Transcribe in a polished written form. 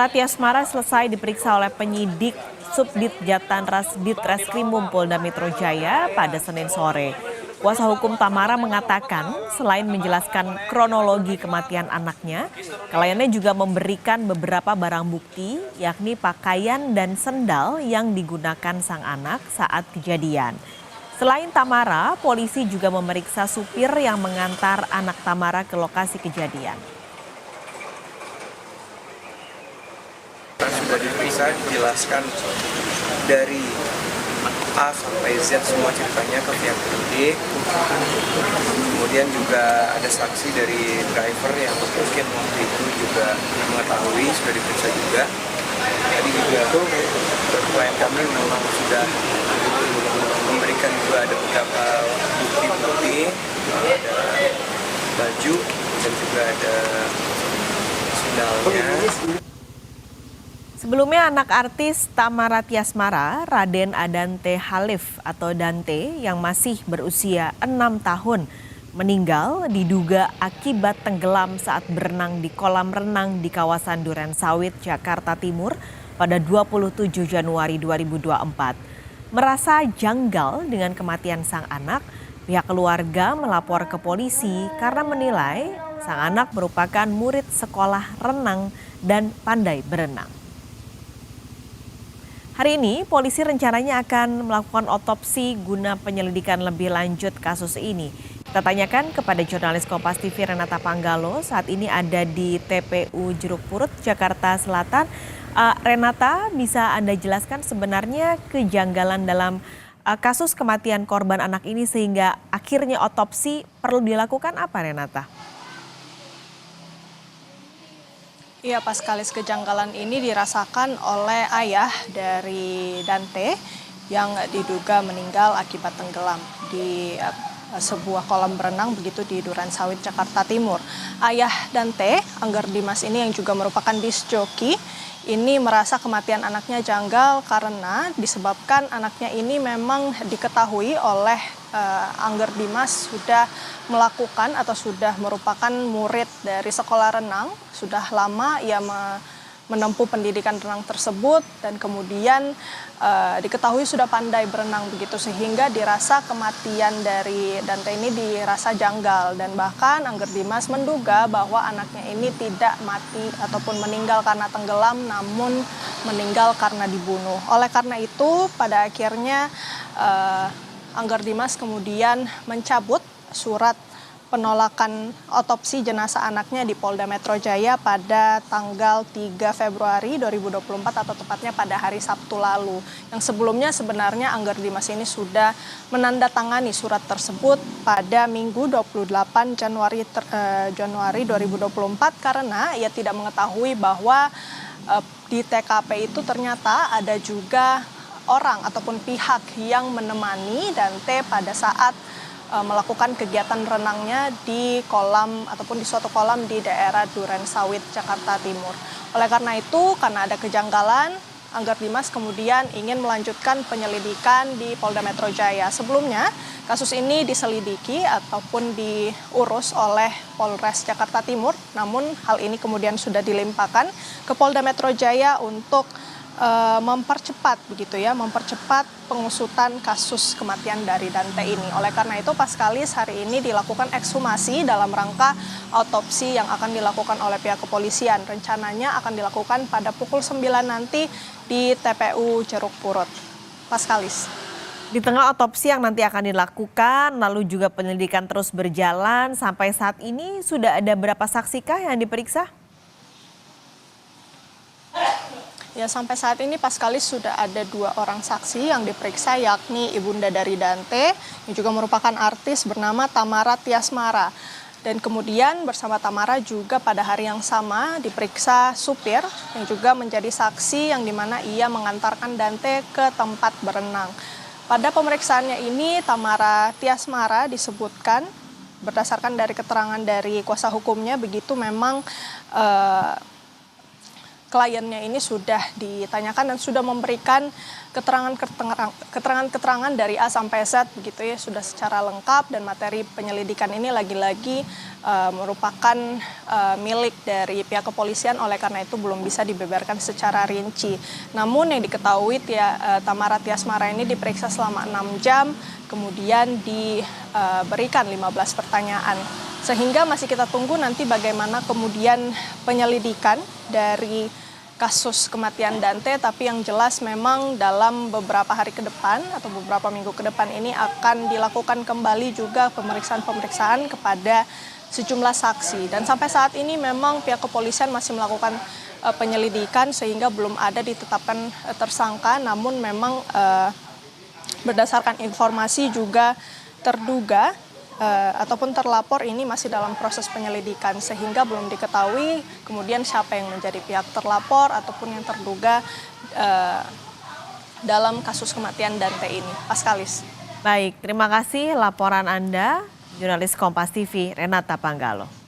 Tiasmara selesai diperiksa oleh penyidik Subdit Jatanras Ditreskrimum Polda Metro Jaya pada Senin sore. Kuasa hukum Tamara mengatakan selain menjelaskan kronologi kematian anaknya, kliennya juga memberikan beberapa barang bukti yakni pakaian dan sendal yang digunakan sang anak saat kejadian. Selain Tamara, polisi juga memeriksa supir yang mengantar anak Tamara ke lokasi kejadian. Sudah diperiksa, dijelaskan dari A sampai Z semua ceritanya ke pihak penyidik. Kemudian juga ada saksi dari driver yang mungkin waktu itu juga mengetahui, sudah diperiksa juga. Tadi juga klien kami memang sudah memberikan juga ada beberapa bukti-bukti, ada baju dan juga ada sendalnya. Sebelumnya anak artis Tamara Tiasmara, Raden Adante Halif atau Dante yang masih berusia 6 tahun meninggal diduga akibat tenggelam saat berenang di kolam renang di kawasan Durensawit, Jakarta Timur pada 27 Januari 2024. Merasa janggal dengan kematian sang anak, pihak keluarga melapor ke polisi karena menilai sang anak merupakan murid sekolah renang dan pandai berenang. Hari ini, polisi rencananya akan melakukan otopsi guna penyelidikan lebih lanjut kasus ini. Kita tanyakan kepada jurnalis Kompas TV Renata Panggalo, saat ini ada di TPU Jeruk Purut, Jakarta Selatan. Renata, bisa Anda jelaskan sebenarnya kejanggalan dalam kasus kematian korban anak ini sehingga akhirnya otopsi perlu dilakukan apa, Renata? Iya, Paskalis, kejanggalan ini dirasakan oleh ayah dari Dante yang diduga meninggal akibat tenggelam di sebuah kolam berenang begitu di Durensawit, Jakarta Timur. Ayah Dante, Angger Dimas ini yang juga merupakan disc joki, ini merasa kematian anaknya janggal karena disebabkan anaknya ini memang diketahui oleh Angger Dimas sudah melakukan atau sudah merupakan murid dari sekolah renang. Sudah lama ia menempuh pendidikan renang tersebut dan kemudian diketahui sudah pandai berenang begitu sehingga dirasa kematian dari Dante ini dirasa janggal dan bahkan Angger Dimas menduga bahwa anaknya ini tidak mati ataupun meninggal karena tenggelam namun meninggal karena dibunuh. Oleh karena itu pada akhirnya Angger Dimas kemudian mencabut surat penolakan otopsi jenazah anaknya di Polda Metro Jaya pada tanggal 3 Februari 2024 atau tepatnya pada hari Sabtu lalu. Yang sebelumnya sebenarnya Angger Dimas ini sudah menandatangani surat tersebut pada Minggu 28 Januari 2024 karena ia tidak mengetahui bahwa di TKP itu ternyata ada juga orang ataupun pihak yang menemani Dante pada saat melakukan kegiatan renangnya di kolam ataupun di suatu kolam di daerah Durensawit, Jakarta Timur. Oleh karena itu, karena ada kejanggalan, Angger Dimas kemudian ingin melanjutkan penyelidikan di Polda Metro Jaya. Sebelumnya, kasus ini diselidiki ataupun diurus oleh Polres Jakarta Timur, namun hal ini kemudian sudah dilimpahkan ke Polda Metro Jaya untuk mempercepat pengusutan kasus kematian dari Dante ini. Oleh karena itu Paskalis hari ini dilakukan ekshumasi dalam rangka otopsi yang akan dilakukan oleh pihak kepolisian. Rencananya akan dilakukan pada pukul 9 nanti di TPU Jeruk Purut. Paskalis. Di tengah otopsi yang nanti akan dilakukan, lalu juga penyelidikan terus berjalan, sampai saat ini sudah ada berapa saksikah yang diperiksa? Ya, sampai saat ini Paskalis sudah ada 2 orang saksi yang diperiksa, yakni ibunda dari Dante yang juga merupakan artis bernama Tamara Tiasmara. Dan kemudian bersama Tamara juga pada hari yang sama diperiksa supir yang juga menjadi saksi yang dimana ia mengantarkan Dante ke tempat berenang. Pada pemeriksaannya ini Tamara Tiasmara disebutkan berdasarkan dari keterangan dari kuasa hukumnya begitu memang kliennya ini sudah ditanyakan dan sudah memberikan keterangan dari A sampai Z begitu ya, sudah secara lengkap, dan materi penyelidikan ini lagi-lagi merupakan milik dari pihak kepolisian, oleh karena itu belum bisa dibeberkan secara rinci. Namun yang diketahui Tamara Tiasmara ini diperiksa selama 6 jam, kemudian diberikan 15 pertanyaan. Sehingga masih kita tunggu nanti bagaimana kemudian penyelidikan dari kasus kematian Dante, tapi yang jelas memang dalam beberapa hari ke depan atau beberapa minggu ke depan ini akan dilakukan kembali juga pemeriksaan kepada sejumlah saksi. Dan sampai saat ini memang pihak kepolisian masih melakukan penyelidikan sehingga belum ada ditetapkan tersangka, namun memang berdasarkan informasi juga terduga ataupun terlapor ini masih dalam proses penyelidikan, sehingga belum diketahui kemudian siapa yang menjadi pihak terlapor ataupun yang terduga dalam kasus kematian Dante ini. Paskalis. Baik, terima kasih laporan Anda, jurnalis Kompas TV Renata Panggalo.